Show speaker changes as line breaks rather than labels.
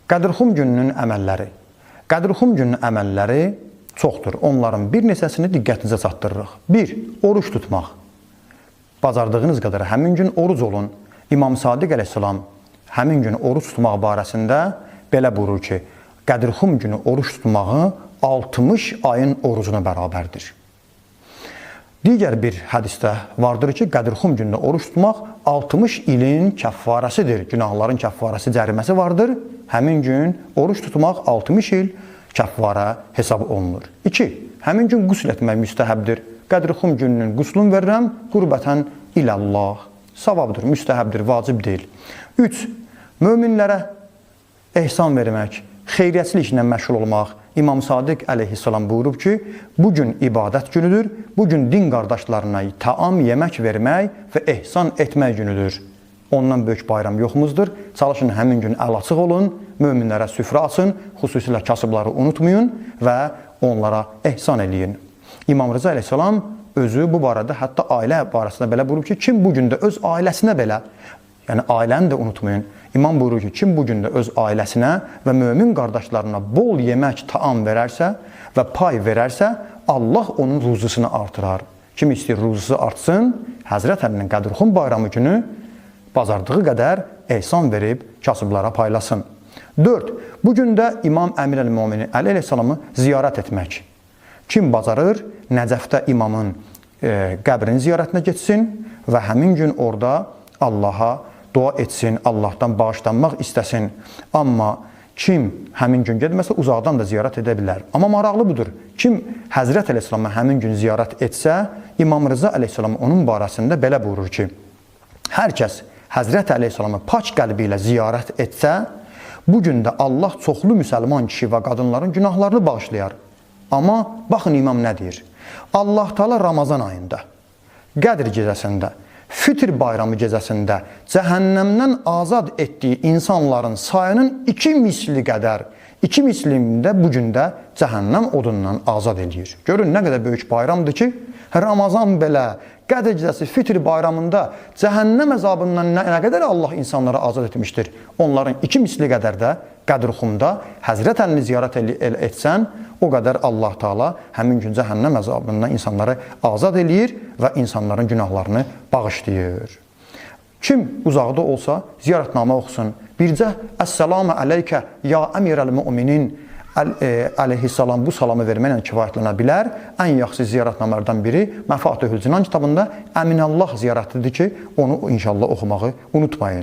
Qədirxum gününün əməlləri. Qədirxum gününün əməlləri çoxdur. Onların bir neçəsini diqqətinizə çatdırırıq. 1. Oruç tutmaq. Bacardığınız qədər həmin gün oruc olun. İmam Sadiq əleyhissalam həmin gün oruç tutmaq barəsində belə buyurur ki, Qədirxum günü oruç tutmağı 60 ayın orucuna bərabərdir. Digər bir hədisdə vardır ki, Qədirxum günündə oruç tutmaq 60 ilin kəffarəsidir. Günahların kəffarəsi, cəriməsi vardır. Həmin gün oruç tutmaq 60 il kəffara hesab olunur. 2. Həmin gün qusl etmək müstəhəbdir. Qədirxum gününün quslunu verirəm, qurbətən iləllah. Savabdır, müstəhəbdir, vacib deyil. 3. Möminlərə ehsan vermək, xeyriyyəçiliklə məşğul olmaq. İmam Sadiq əleyhissalam buyurub ki, bugün ibadət günüdür, bugün din qardaşlarına taam, yemək vermək və ehsan etmək günüdür. Ondan böyük bayram yoxumuzdur. Çalışın həmin gün əl açıq olun, möminlərə süfrə açın, xüsusilə kasıbları unutmayın və onlara ehsan eləyin. İmam Rıza əleyhissalam özü bu barədə, hətta ailə barəsində belə buyurub ki, kim bu gün də öz ailəsinə belə, yəni ailəni də unutmayın. İmam buyurur ki, kim bu gün də öz ailəsinə və mömin qardaşlarına bol yemək, taam verərsə və pay verərsə, Allah onun ruzusunu artırar. Kim istəyir ruzusu artsın, Həzrət Əlinin Qədirxum bayramı günü bacardığı qədər ehsan verib kasıblara paylasın. 4. Bu gün də İmam Əmir əl-Möminin Əli əleyhissalamı ziyarət etmək. Kim bacarır, Nəcəfdə imamın qəbrinin ziyarətinə getsin və həmin gün orada Allaha dua etsin, Allahdan bağışlanmaq istəsin. Amma kim həmin gün getməsə, uzaqdan da ziyarət edə bilər. Amma maraqlı budur. Kim Həzrət əleyhissalama həmin gün ziyarət etsə, İmam Rıza əleyhissalam onun barəsində belə buyurur ki, hər kəs Həzrət əleyhissalamı pak qəlbi ilə ziyarət etsə, bu gün də Allah çoxlu müsəlman kişi və qadınların günahlarını bağışlayar. Amma baxın imam nə deyir? Allah Teala Ramazan ayında, Qədr gecəsində, Fitr bayramı gecəsində cəhənnəmdən azad etdiyi insanların sayının 2 misli qədər, 2 mislində bu gün də cəhənnəm odundan azad edir. Görün nə qədər böyük bayramdır ki, Ramazan belə, Qədr gecəsi, Fitr bayramında cəhənnəm əzabından nə qədər Allah insanları azad etmişdir. Onların 2 misli qədər də Qədirxumda Həzrət Əlini ziyarət etsən, o qədər Allah Teala həmin gün cəhənnəm əzabından insanları azad eləyir və insanların günahlarını bağışlayır. Kim uzaqda olsa ziyarətnamə oxusun. Bircə Əssəlamü ələykə ya əmirəl-müminin əleyhissalam bu salamı verməklə kifayətlənə bilər. Ən yaxşı ziyarətnamələrdən biri Məfatihül Cinan kitabında Əminəllah ziyarətidir ki, onu inşallah oxumağı unutmayın.